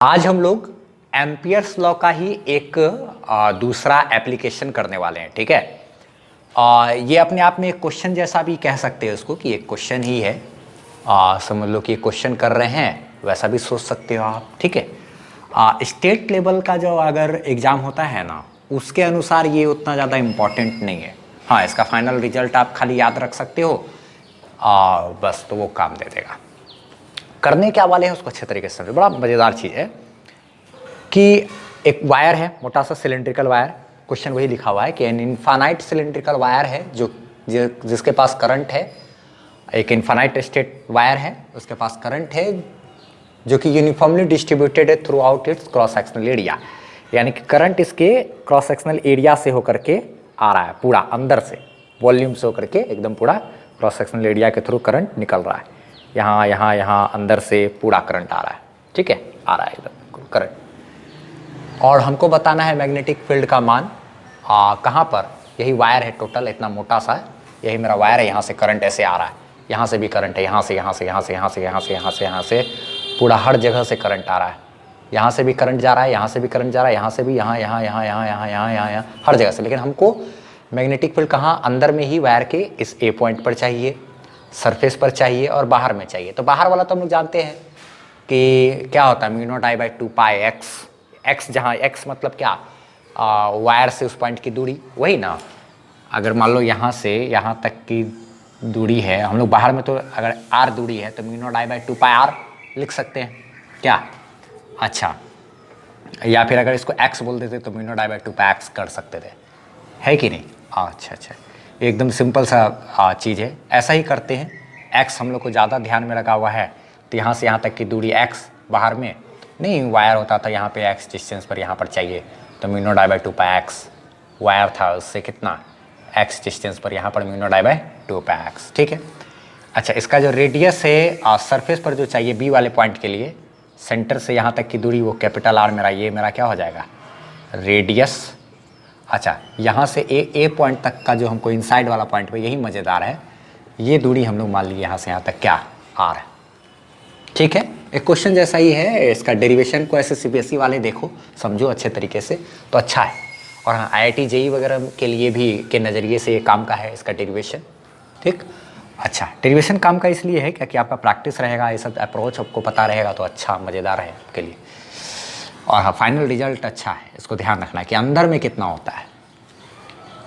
आज हम लोग एम्पियर्स लॉ का ही एक दूसरा एप्लीकेशन करने वाले हैं। ठीक है, ये अपने आप में एक क्वेश्चन जैसा भी कह सकते हैं उसको कि एक क्वेश्चन ही है। समझ लो कि क्वेश्चन कर रहे हैं, वैसा भी सोच सकते हो आप। ठीक है, स्टेट लेवल का जो अगर एग्ज़ाम होता है ना, उसके अनुसार ये उतना ज़्यादा इम्पॉर्टेंट नहीं है। हाँ, इसका फाइनल रिजल्ट आप खाली याद रख सकते हो, बस तो वो काम दे देगा। करने क्या वाले हैं उसको अच्छे तरीके से समझो। बड़ा मज़ेदार चीज़ है कि एक वायर है, मोटा सा सिलेंड्रिकल वायर। क्वेश्चन वही लिखा हुआ है कि एन इनफाइनाइट सिलेंड्रिकल वायर है जिसके पास करंट है। एक इनफाइनाइट स्टेट वायर है, उसके पास करंट है जो कि यूनिफॉर्मली डिस्ट्रीब्यूटेड है through out it's cross sectional area. यानी कि करंट इसके क्रॉस सेक्शनल एरिया से होकर के आ रहा है, पूरा अंदर से वॉल्यूम से होकर के एकदम पूरा क्रॉस सेक्शनल एरिया के थ्रू करंट निकल रहा है। यहाँ यहाँ यहाँ अंदर से पूरा करंट आ रहा है। ठीक है, आ रहा है एकदम करंट। और हमको बताना है मैग्नेटिक फील्ड का मान कहाँ पर। यही वायर है, टोटल इतना मोटा सा है, यही मेरा वायर है। यहाँ से करंट ऐसे आ रहा है, यहाँ से भी करंट है, यहाँ से यहाँ से यहाँ से यहाँ से यहाँ से यहाँ से यहाँ से पूरा हर जगह से करंट आ रहा है। यहाँ से भी करंट जा रहा है, यहाँ से भी करंट जा रहा है, यहाँ से भी, यहाँ यहाँ यहाँ यहाँ यहाँ यहाँ यहाँ यहाँ हर जगह से। लेकिन हमको मैग्नेटिक फील्ड कहाँ, अंदर में ही वायर के इस ए पॉइंट पर चाहिए, सरफेस पर चाहिए और बाहर में चाहिए। तो बाहर वाला तो हम लोग जानते हैं कि क्या होता है, mu naught I by 2 pi x. X जहाँ एक्स मतलब क्या, वायर से उस पॉइंट की दूरी, वही ना। अगर मान लो यहाँ से यहाँ तक की दूरी है, हम लोग बाहर में तो अगर आर दूरी है तो mu naught I by 2 pi R लिख सकते हैं क्या। अच्छा, या फिर अगर इसको एक्स बोल देते तो mu naught I by 2 pi x कर सकते थे, है कि नहीं। अच्छा अच्छा, एकदम सिंपल सा चीज़ है। ऐसा ही करते हैं, एक्स हम लोग को ज़्यादा ध्यान में रखा हुआ है तो यहाँ से यहाँ तक की दूरी एक्स, बाहर में नहीं वायर होता था यहाँ पे एक्स डिस्टेंस पर, यहाँ पर चाहिए तो mu naught I by 2 pi x. Wire था उससे कितना एक्स डिस्टेंस पर, यहाँ पर mu naught I by 2 pi x. ठीक है, अच्छा इसका जो रेडियस है सरफेस पर जो चाहिए बी वाले पॉइंट के लिए, सेंटर से यहाँ तक की दूरी, वो कैपिटल आर मेरा, ये मेरा क्या हो जाएगा रेडियस। अच्छा, यहाँ से ए पॉइंट तक का जो हमको इनसाइड वाला पॉइंट पे, यही मज़ेदार है, ये दूरी हम लोग मान लीजिए यहाँ से यहाँ तक क्या आर है। ठीक है, एक क्वेश्चन जैसा ही है। इसका डेरिवेशन को ऐसे सीबीएसई वाले देखो, समझो अच्छे तरीके से तो अच्छा है। और हाँ, आईआईटी जेईई वगैरह के लिए भी के नज़रिए से ये काम का है इसका डेरिवेशन। ठीक, अच्छा डेरिवेशन काम का इसलिए है क्योंकि आपका प्रैक्टिस रहेगा, ये सब अप्रोच आपको पता रहेगा तो अच्छा मज़ेदार है आपके लिए। और हाँ, फाइनल रिजल्ट अच्छा है, इसको ध्यान रखना है कि अंदर में कितना होता है।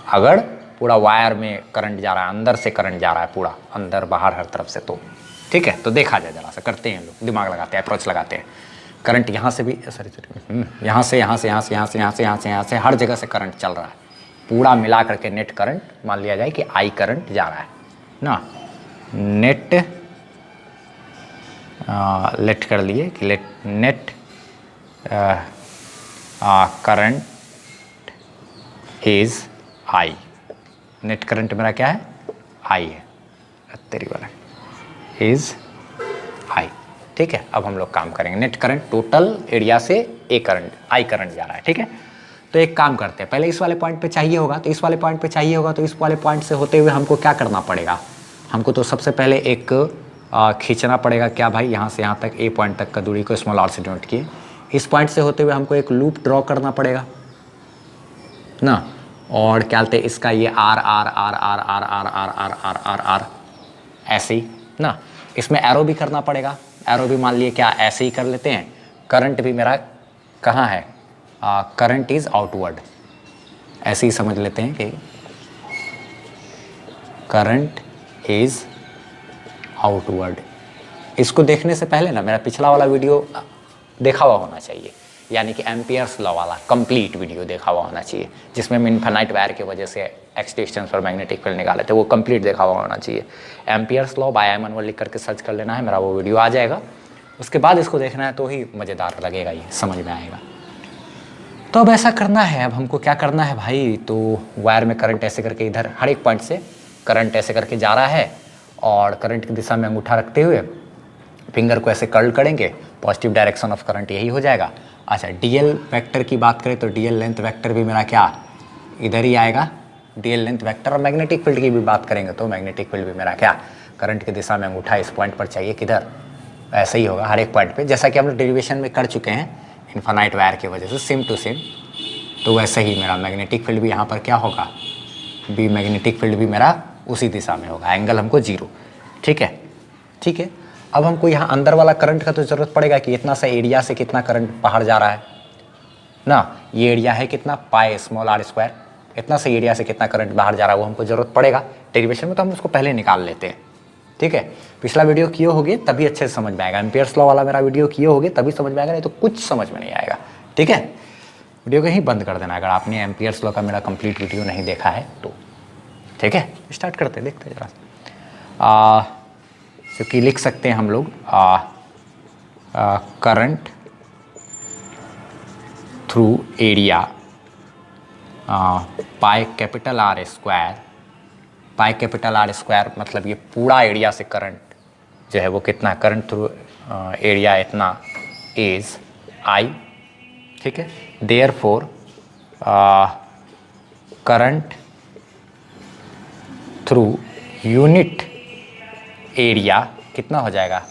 अगर पूरा वायर में करंट जा रहा है, अंदर से करंट जा रहा है पूरा अंदर बाहर हर तरफ से, तो ठीक है। तो देखा जाए जरा सा, करते हैं लोग, दिमाग लगाते हैं, अप्रोच लगाते हैं। करंट यहाँ से भी, सॉरी यहाँ से यहाँ से यहाँ से यहाँ से यहाँ से यहाँ से यहाँ से हर जगह से करंट चल रहा है, पूरा मिला करके नेट करंट मान लिया जाए कि आई करंट जा रहा है ना। नेट लेट कर लिए कि net current is I. Net current मेरा क्या है, आई है, तेरी वाला इज आई। ठीक है, अब हम लोग काम करेंगे। नेट करंट टोटल एरिया से ए करंट, आई करंट जा रहा है। ठीक है, तो एक काम करते हैं, पहले इस वाले पॉइंट पे चाहिए होगा तो इस वाले पॉइंट पे चाहिए होगा, तो इस वाले पॉइंट से होते हुए हमको क्या करना पड़ेगा, हमको तो सबसे पहले एक खींचना पड़ेगा क्या भाई, यहाँ से यहाँ तक ए पॉइंट तक का दूरी को स्मॉल आर से डिनोट किए। इस पॉइंट से होते हुए हमको एक लूप ड्रॉ करना पड़ेगा ना। और क्या बोलते हैं इसका, ये R R R R R R R R R R R ऐसे ही ना। इसमें एरो भी करना पड़ेगा, एरो भी मान लिए क्या ऐसे ही कर लेते हैं। करंट भी मेरा कहाँ है, करंट इज आउटवर्ड, ऐसे ही समझ लेते हैं कि करंट इज आउटवर्ड। इसको देखने से पहले ना मेरा पिछला वाला वीडियो देखा हुआ होना चाहिए, यानी कि एम्पियर्स लॉ वाला कंप्लीट वीडियो देखा हुआ होना चाहिए, जिसमें हम इनफाइनाइट वायर की वजह से एक्स डिस्टेंस पर मैग्नेटिक फील्ड निकाले थे, वो कंप्लीट देखा हुआ होना चाहिए। एम्पियर्स लॉ बाय एमनवर लिख करके सर्च कर लेना है, मेरा वो वीडियो आ जाएगा। उसके बाद इसको देखना है तो ही मज़ेदार लगेगा, ये समझ में आएगा। तो अब ऐसा करना है, अब हमको क्या करना है भाई, तो वायर में करंट ऐसे करके इधर हर एक पॉइंट से करंट ऐसे करके जा रहा है, और करंट की दिशा में अंगूठा रखते हुए फिंगर को ऐसे कर्ल करेंगे, पॉजिटिव डायरेक्शन ऑफ करंट यही हो जाएगा। अच्छा, डीएल वेक्टर की बात करें तो डीएल लेंथ वेक्टर भी मेरा क्या इधर ही आएगा, डीएल लेंथ वेक्टर। और मैग्नेटिक फील्ड की भी बात करेंगे तो मैग्नेटिक फील्ड भी मेरा क्या, करंट की दिशा में अंगूठा इस पॉइंट पर चाहिए, किधर, ऐसे ही होगा हर एक पॉइंट पे, जैसा कि हम लोग डेरिवेशन में कर चुके हैं इन्फानाइट वायर की वजह से सेम टू सेम। तो वैसे ही मेरा मैग्नेटिक फील्ड भी यहाँ पर क्या होगा, बी मैग्नेटिक फील्ड भी मेरा उसी दिशा में होगा, एंगल हमको 0। ठीक है, ठीक है। अब हमको यहाँ अंदर वाला करंट का तो ज़रूरत पड़ेगा कि इतना सा एरिया से कितना करंट बाहर जा रहा है ना। ये एरिया है कितना, पाई स्मॉल आर स्क्वायर। इतना से एरिया से कितना करंट बाहर जा रहा है वो हमको ज़रूरत पड़ेगा डेरिवेशन में, तो हम उसको पहले निकाल लेते हैं। ठीक है, पिछला वीडियो किए होगे तभी अच्छे से समझ में आएगा। एम्पियर्स लॉ वाला मेरा वीडियो किए होगे तभी समझ में आएगा, नहीं तो कुछ समझ में नहीं आएगा। ठीक है, वीडियो को ही बंद कर देना अगर आपने एम्पियर्स लॉ का मेरा कंप्लीट वीडियो नहीं देखा है तो। ठीक है, स्टार्ट करते देखते जरा। क्योंकि लिख सकते हैं हम लोग current through area pi capital R square. पाई कैपिटल आर स्क्वायर मतलब ये पूरा एरिया से करंट जो है वो कितना, करंट थ्रू एरिया इतना इज आई। ठीक है, therefore current through unit area कितना हो जाएगा,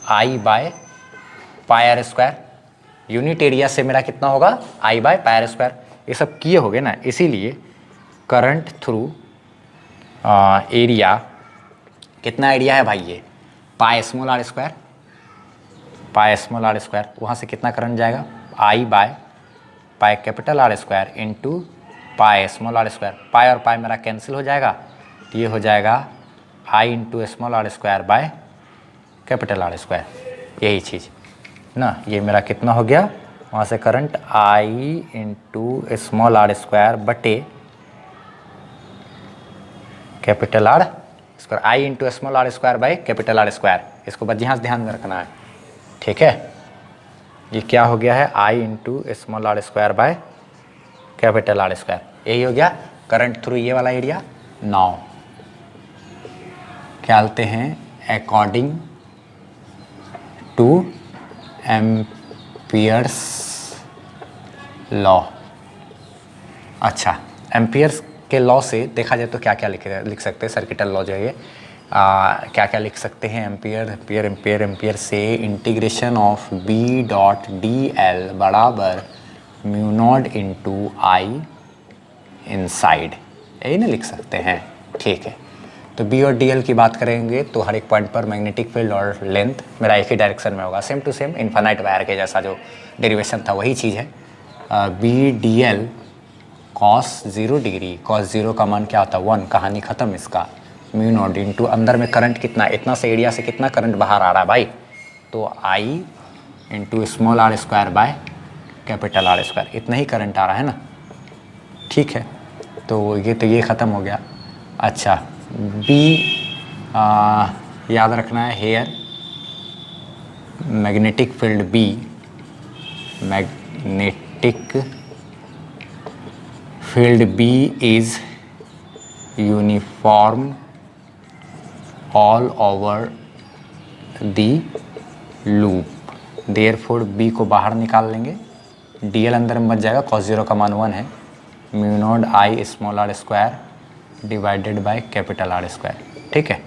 I by pi R square. Unit area से मेरा कितना होगा, I by pi R square. ये सब किए होगे ना, इसीलिए करंट थ्रू एरिया, कितना एरिया है भाई ये, pi small R square. Pi small R square, वहाँ से कितना करंट जाएगा, I by pi capital R square into pi small R square. Pi और पाई मेरा कैंसिल हो जाएगा, तो ये हो जाएगा I into small R square by capital R square. यही चीज़ ना, ये मेरा कितना हो गया, वहाँ से current I into small R square बटे capital R square. I into small R square by capital R square, इसको बस यहाँ ध्यान में रखना है। ठीक है, ये क्या हो गया है, I into small R square by capital R square. यही हो गया करंट थ्रू ये वाला एरिया। नाउ क्या बोलते हैं, अकॉर्डिंग टू एम्पियर्स लॉ। अच्छा, एम्पियर्स के लॉ से देखा जाए तो क्या क्या लिख सकते हैं, सर्किटल लॉ जो है क्या क्या लिख सकते हैं, एम्पियर एम्पियर एम्पियर एम्पियर से integration of B dot D L बराबर mu naught into I inside, यही ना लिख सकते हैं। ठीक है, तो बी और डी एल की बात करेंगे तो हर एक पॉइंट पर मैग्नेटिक फील्ड और लेंथ मेरा एक ही डायरेक्शन में होगा, same to same infinite wire के जैसा जो डेरिवेशन था वही चीज़ है। B D L cos 0 degree, cos 0 का मान क्या होता है 1, कहानी ख़त्म इसका। म्यू नॉट इंटू अंदर में करंट कितना, इतना से एरिया से कितना करंट बाहर आ रहा है भाई, तो I into small R square by capital R square, इतना ही करंट आ रहा है ना। ठीक है, तो ये ख़त्म हो गया। अच्छा, बी याद रखना है, here magnetic field B, magnetic field B is uniform all over the loop. Therefore B को बाहर निकाल लेंगे, डी एल अंदर में बच जाएगा, कॉस 0 का मान 1 है, mu naught I small R square divided by capital R square. ठीक है,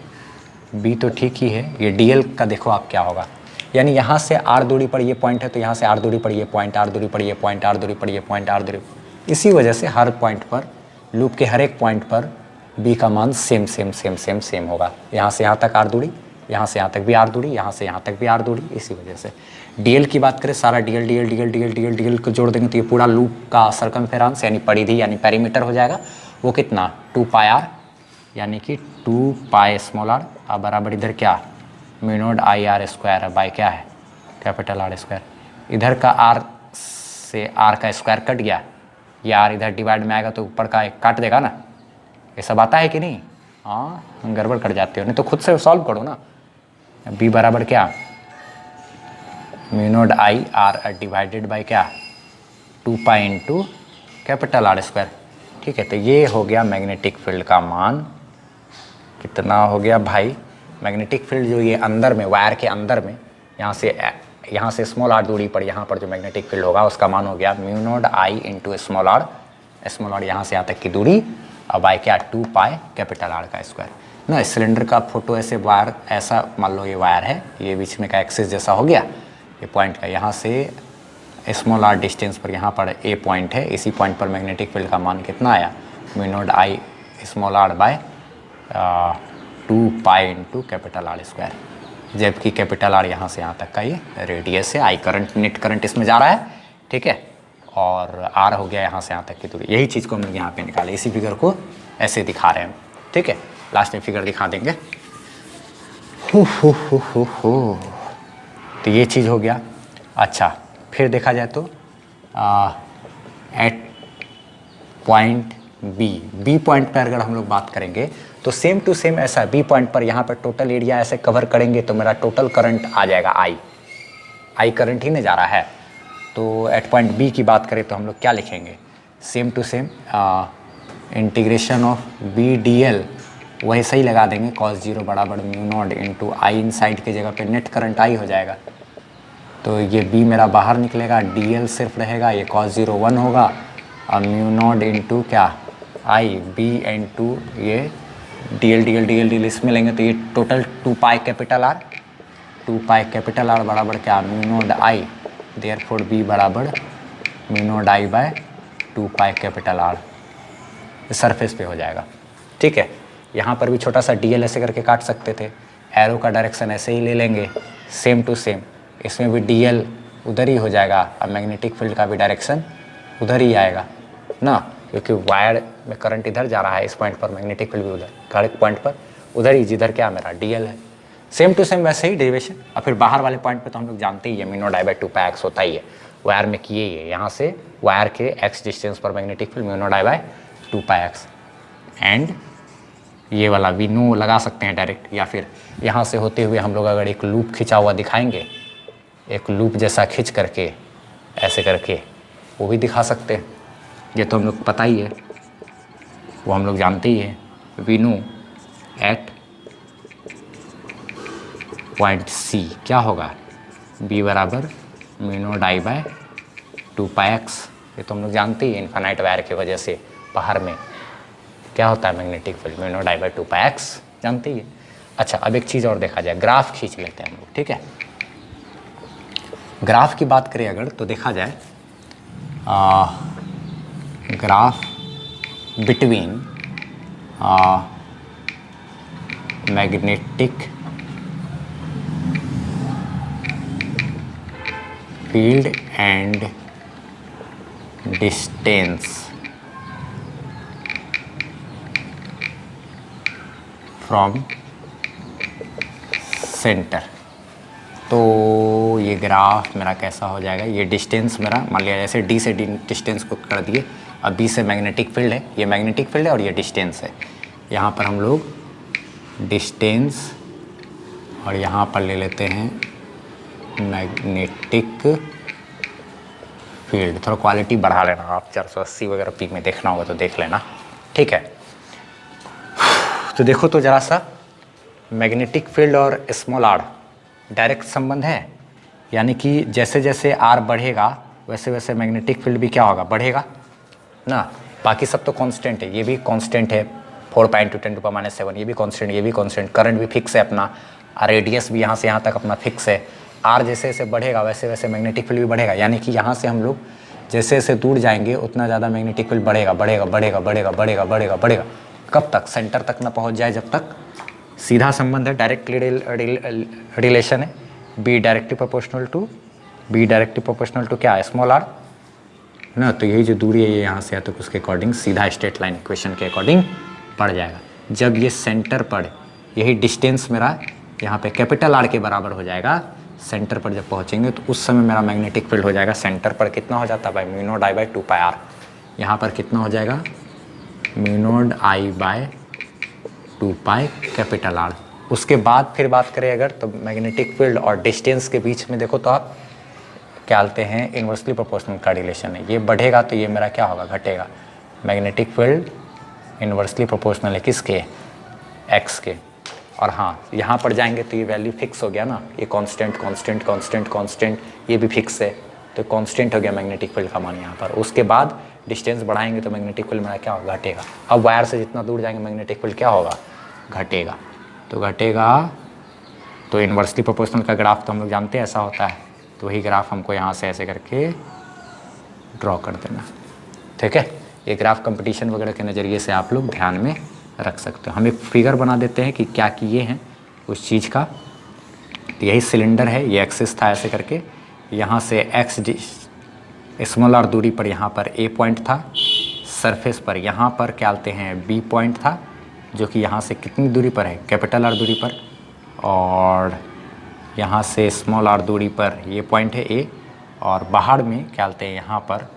बी तो ठीक ही है। ये डी एल का देखो आप क्या होगा, यानी यहाँ से आर दूरी पर ये पॉइंट है, तो यहाँ से आर दूरी पर ये पॉइंट, आर दूरी पर ये पॉइंट, आर दूरी पर ये पॉइंट, आर दूरी, इसी वजह से हर पॉइंट पर, लूप के हर एक पॉइंट पर बी का मान same same same same same होगा। यहाँ से यहाँ तक आर दूरी, यहाँ से यहाँ तक भी आर दूरी, यहाँ से यहाँ तक भी आर दूरी, इसी वजह से। डीएल की बात करें, सारा DL DL DL DL DL DL को जोड़ देंगे तो ये पूरा लूप का सर्कमफेरेंस यानी परिधि यानी पेरीमीटर हो जाएगा, वो कितना 2 पाई आर, यानी कि 2 पाई स्मॉल आर अब बराबर इधर क्या mu naught I R square है बाय क्या है कैपिटल आर स्क्वायर। इधर का आर से आर का स्क्वायर कट गया, ये आर इधर डिवाइड में आएगा तो ऊपर का एक काट देगा ना, ये सब आता है कि नहीं। हाँ, गड़बड़ कर जाते हो, नहीं तो खुद से सॉल्व करो ना। बी बराबर क्या mu naught I R divided by क्या 2 pi into capital R square. ठीक है, तो ये हो गया मैग्नेटिक फील्ड का मान, कितना हो गया भाई। मैग्नेटिक फील्ड जो ये अंदर में वायर के अंदर में यहाँ से स्मॉल आर दूरी पर यहाँ पर जो मैग्नेटिक फील्ड होगा उसका मान हो गया mu naught I into small R यहाँ से यहाँ तक की दूरी अब बाय क्या 2 पाई कैपिटल आर का स्क्वायर ना। सिलेंडर का फोटो ऐसे वायर ऐसा मान लो ये वायर है, ये बीच में का एक्सिस जैसा हो गया, ये पॉइंट का यहाँ से स्मॉल आर डिस्टेंस पर यहाँ पर ए पॉइंट है, इसी पॉइंट पर मैग्नेटिक फील्ड का मान कितना आया, mu naught I small R by 2 pi into capital R square, जबकि कैपिटल आर यहाँ से यहाँ तक का ये रेडियस है। आई करंट, नेट करंट इसमें जा रहा है, ठीक है, और आर हो गया यहाँ से यहाँ तक की दूरी। यही चीज़ को हम लोग यहाँ पे निकाले, इसी फिगर को ऐसे दिखा रहे हैं, ठीक है। लास्ट में फिगर दिखा देंगे। हो तो ये चीज़ हो गया। अच्छा, फिर देखा जाए तो एट पॉइंट बी पॉइंट पर अगर हम लोग बात करेंगे तो सेम टू सेम ऐसा बी पॉइंट पर यहाँ पर टोटल एरिया ऐसे कवर करेंगे तो मेरा टोटल करंट आ जाएगा आई करंट ही नहीं जा रहा है। तो एट पॉइंट बी की बात करें तो हम लोग क्या लिखेंगे, same to same integration of B D L वही सही लगा देंगे, cos 0 बराबर mu naught into I inside की जगह पे नेट करंट आई हो जाएगा। तो ये b मेरा बाहर निकलेगा, dl सिर्फ रहेगा, ये cos 0 1 होगा और म्यू नॉट इंटू क्या आई b इंटू ये dl इसमें लेंगे तो ये टोटल 2 पाई कैपिटल आर बराबर क्या mu naught I, therefore b बराबर mu naught I by 2 pi capital R surface पे हो जाएगा, ठीक है। यहाँ पर भी छोटा सा dl ऐसे करके काट सकते थे, एरो का डायरेक्शन ऐसे ही ले लेंगे, सेम टू सेम इसमें भी dl उधर ही हो जाएगा और मैग्नेटिक फील्ड का भी डायरेक्शन उधर ही आएगा ना, क्योंकि वायर में करंट इधर जा रहा है, इस पॉइंट पर मैग्नेटिक फील्ड भी उधर, करेक्ट पॉइंट पर उधर ही जिधर क्या मेरा dl है। सेम टू सेम वैसे ही डेरिवेशन। और फिर बाहर वाले पॉइंट पे तो हम लोग जानते ही है mu naught I by 2 pi x होता ही है, वायर में किए ही है, यहाँ से वायर के एक्स डिस्टेंस पर magnetic field mu naught I by 2 pi X. And ये वाला वी नो लगा सकते हैं डायरेक्ट, या फिर यहाँ से होते हुए हम लोग अगर एक लूप खिंचा हुआ दिखाएंगे, एक लूप जैसा खींच करके ऐसे करके वो भी दिखा सकते हैं। ये तो हम लोग पता ही है, वो हम लोग जानते ही हैं। We know at point C क्या होगा, b बराबर mu naught I by 2 pi X. ये तो हम लोग जानते ही हैं, इन्फिनाइट वायर की वजह से बाहर में क्या होता है magnetic field mu naught I by 2 pi x, जानते ही है। अच्छा, अब एक चीज़ और देखा जाए, ग्राफ खींच लेते हैं हम लोग, ठीक है। ग्राफ की बात करें अगर तो देखा जाए graph between magnetic field and distance from centre. तो ये ग्राफ मेरा कैसा हो जाएगा, ये डिस्टेंस मेरा मान लिया जैसे डी से डिस्टेंस को कर दिए, अब बी से मैग्नेटिक फील्ड है, ये मैग्नेटिक फील्ड है और ये डिस्टेंस है। यहाँ पर हम लोग डिस्टेंस और यहाँ पर ले लेते हैं मैग्नेटिक फील्ड। थोड़ा क्वालिटी बढ़ा लेना आप, 480 वगैरह पी में देखना होगा तो देख लेना, ठीक है। तो देखो तो ज़रा सा, मैग्नेटिक फील्ड और स्मॉल आर डायरेक्ट संबंध है, यानी कि जैसे जैसे आर बढ़ेगा वैसे वैसे मैग्नेटिक फील्ड भी क्या होगा, बढ़ेगा ना। बाकी सब तो कांस्टेंट है, ये भी कांस्टेंट है 4 पाई इंटू 10⁻⁷, ये भी कांस्टेंट, ये भी कांस्टेंट, करंट भी फिक्स है अपना, रेडियस भी यहाँ से यहाँ तक अपना फिक्स है। आर जैसे जैसे बढ़ेगा वैसे वैसे मैग्नेटिक फील्ड भी बढ़ेगा, यानी कि यहाँ से हम लोग जैसे जैसे दूर जाएंगे उतना ज़्यादा मैग्नेटिक फील्ड बढ़ेगा बढ़ेगा बढ़ेगा बढ़ेगा बढ़ेगा बढ़ेगा बढ़ेगा। कब तक, सेंटर तक ना पहुँच जाए, जब तक सीधा संबंध है, डायरेक्टली रिलेशन है, बी डायरेक्टली प्रोपोर्शनल टू क्या है, स्मॉल आर ना। तो यही जो दूरी है ये यहाँ से है तो उसके अकॉर्डिंग सीधा स्ट्रेट लाइन इक्वेशन के अकॉर्डिंग पड़ जाएगा। जब ये सेंटर पर, यही डिस्टेंस मेरा यहाँ पे कैपिटल आर के बराबर हो जाएगा, सेंटर पर जब पहुँचेंगे तो उस समय मेरा मैग्नेटिक फील्ड हो जाएगा सेंटर पर कितना हो जाता है भाई, mu naught I by 2 pi R. यहाँ पर कितना हो जाएगा, mu naught I by 2 pi capital R. उसके बाद फिर बात करें अगर तो मैग्नेटिक फील्ड और डिस्टेंस के बीच में देखो तो आप क्या बोलते हैं, इन्वर्सली प्रोपोर्शनल का रिलेशन है। ये बढ़ेगा तो ये मेरा क्या होगा, घटेगा। मैग्नेटिक फील्ड इन्वर्सली प्रोपोर्शनल है किसके, एक्स के। और हाँ, यहाँ पर जाएंगे तो ये वैल्यू फिक्स हो गया ना, ये कांस्टेंट कांस्टेंट कांस्टेंट कांस्टेंट, ये भी फिक्स है तो कांस्टेंट हो गया मैग्नेटिक फील्ड का मान यहाँ पर। उसके बाद डिस्टेंस बढ़ाएंगे तो मैग्नेटिक फील्ड मेरा क्या होगा, घटेगा। अब वायर से जितना दूर जाएंगे मैग्नेटिक फील्ड क्या होगा, घटेगा। तो घटेगा तो इन्वर्सली प्रोपोर्शनल का ग्राफ तो हम लोग जानते हैं ऐसा होता है, तो वही ग्राफ हमको यहाँ से ऐसे करके ड्रॉ कर देना। ठीक है, ये ग्राफ कंपटीशन वगैरह के नज़रिए से आप लोग ध्यान में रख सकते हो। हम एक फिगर बना देते हैं कि क्या किए हैं उस चीज़ का। तो यही सिलेंडर है, ये एक्सिस था ऐसे करके, यहाँ से एक्स स्मॉल आर दूरी पर यहाँ पर ए पॉइंट था, सरफेस पर यहाँ पर क्या बोलते हैं बी पॉइंट था, जो कि यहाँ से कितनी दूरी पर है, कैपिटल आर दूरी पर, और यहाँ से स्मॉल आर दूरी पर ये पॉइंट है ए, और बाहर में क्या बोलते हैं यहाँ पर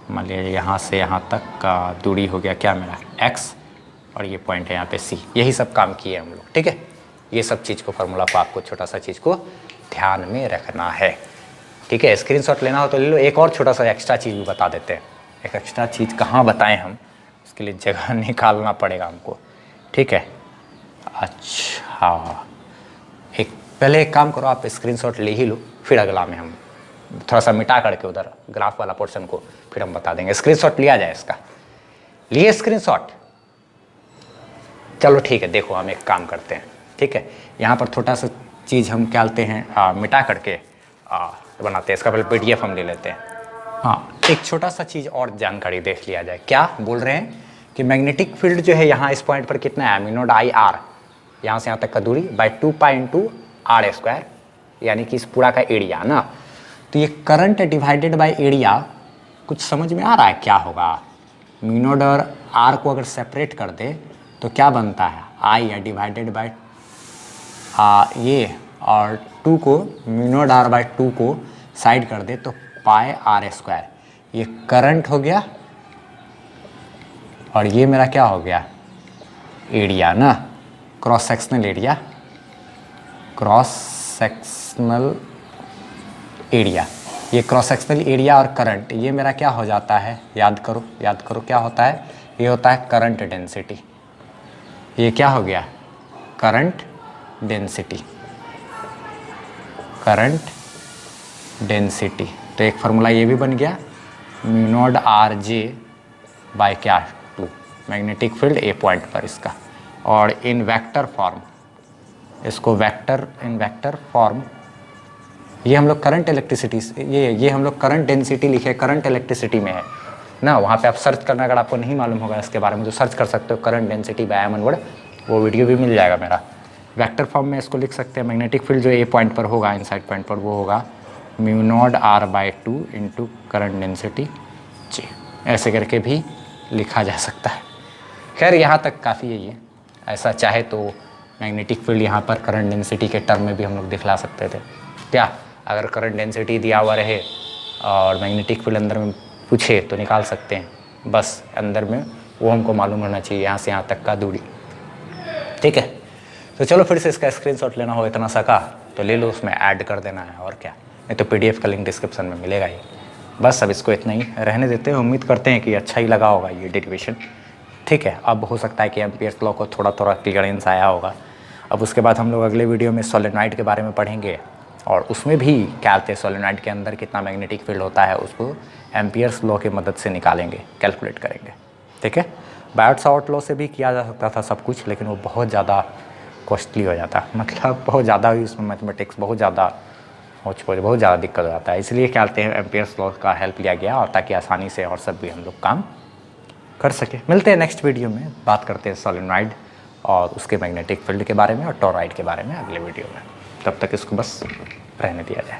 मान लीजिए यहाँ से यहाँ तक का दूरी हो गया क्या मेरा एक्स, और ये पॉइंट है यहाँ पे सी। यही सब काम किए हम लोग। ठीक है, ये सब चीज़ को फार्मूला को आपको छोटा सा चीज़ को ध्यान में रखना है। ठीक है, स्क्रीनशॉट लेना हो तो ले लो। एक और छोटा सा एक्स्ट्रा चीज़ भी बता देते हैं। एक एक्स्ट्रा चीज़ कहाँ बताएं हम, उसके लिए जगह निकालना पड़ेगा हमको। ठीक है, अच्छा एक पहले एक काम करो, आप स्क्रीनशॉट ले ही लो, फिर अगला में हम थोड़ा सा मिटा करके उधर ग्राफ वाला पोर्शन को फिर हम बता देंगे। स्क्रीनशॉट लिया जाए इसका, लिए स्क्रीनशॉट। चलो ठीक है, देखो हम एक काम करते हैं। ठीक है, यहाँ पर छोटा सा चीज़ हम क्या लेते हैं मिटा करके बनाते हैं। इसका पहले PDF हम ले लेते हैं। हाँ, एक छोटा सा चीज़ और जानकारी देख लिया जाए। क्या बोल रहे हैं कि मैग्नेटिक फील्ड जो है यहाँ इस पॉइंट पर कितना है, म्यू नॉट I R, यहाँ से यहाँ तक का दूरी by 2 pi into R square, यानी कि इस पूरा का एरिया ना। तो ये करंट डिवाइडेड बाय एरिया, कुछ समझ में आ रहा है क्या होगा? म्यू नॉट और R को अगर सेपरेट कर दे तो क्या बनता है, I या डिवाइडेड बाय ये, और 2 को म्यू नॉट R बाई 2 को साइड कर दे तो पाई R स्क्वायर। ये करंट हो गया और ये मेरा क्या हो गया, एरिया ना, cross sectional area, cross sectional area. ये क्रॉस सेक्शनल एरिया और करंट, ये मेरा क्या हो जाता है, याद करो क्या होता है, ये होता है करंट डेंसिटी। ये क्या हो गया, करंट डेंसिटी, करंट डेंसिटी। तो एक फार्मूला ये भी बन गया, म्यू नॉट RJ बाय क्या 2, मैग्नेटिक फील्ड ए पॉइंट पर इसका। और इन वेक्टर फॉर्म, इसको इन वेक्टर फॉर्म, ये हम लोग करंट इलेक्ट्रिसिटी, ये हम लोग करंट डेंसिटी लिखे, करंट इलेक्ट्रिसिटी में है ना। वहाँ पे आप सर्च करना, अगर आपको नहीं मालूम होगा इसके बारे में तो सर्च कर सकते हो, current density by M word, वो वीडियो भी मिल जाएगा मेरा। वेक्टर फॉर्म में इसको लिख सकते हैं, मैग्नेटिक फील्ड जो ए पॉइंट पर होगा, इनसाइड पॉइंट पर, वो होगा mu naught R by 2 into current density J, ऐसे करके भी लिखा जा सकता है। खैर यहाँ तक काफ़ी है ये। ऐसा चाहे तो मैग्नेटिक फील्ड यहाँ पर करंट डेंसिटी के टर्म में भी हम लोग दिखला सकते थे। क्या अगर करंट डेंसिटी दिया हुआ रहे और मैग्नेटिक फील्ड अंदर में पूछे तो निकाल सकते हैं, बस अंदर में वो हमको मालूम होना चाहिए, यहाँ से यहाँ तक का दूरी। ठीक है, तो चलो फिर से इसका स्क्रीनशॉट लेना हो इतना सा का तो ले लो, उसमें ऐड कर देना है और क्या, नहीं तो PDF का लिंक डिस्क्रिप्शन में मिलेगा ही। बस अब इसको इतना ही रहने देते हैं। उम्मीद करते हैं कि अच्छा ही लगा होगा ये डेरिवेशन। ठीक है, अब हो सकता है कि एम्पियर्स लॉ को थोड़ा क्लियरेंस आया होगा। अब उसके बाद हम लोग अगले वीडियो में सोलेनॉइड के बारे में पढ़ेंगे, और उसमें भी क्या कहते हैं सोलेनॉइड के अंदर कितना मैग्नेटिक फील्ड होता है, उसको एम्पियर्स लॉ की मदद से निकालेंगे, कैलकुलेट करेंगे। ठीक है, बायट-सावर्ट लॉ से भी किया जा सकता था सब कुछ, लेकिन वो बहुत ज़्यादा कॉस्टली हो जाता, मतलब बहुत ज़्यादा ही उसमें मैथमेटिक्स बहुत ज़्यादा बहुत ज़्यादा दिक्कत हो जाता है। इसलिए क्या कहते हैं एम्पियर्स लॉ का हेल्प लिया गया, और ताकि आसानी से और सब भी हम लोग काम कर सके। मिलते हैं नेक्स्ट वीडियो में, बात करते हैं सोलेनॉइड और उसके मैग्नेटिक फील्ड के बारे में और टॉरॉइड के बारे में अगले वीडियो में। तब तक इसको बस रहने दिया जाए।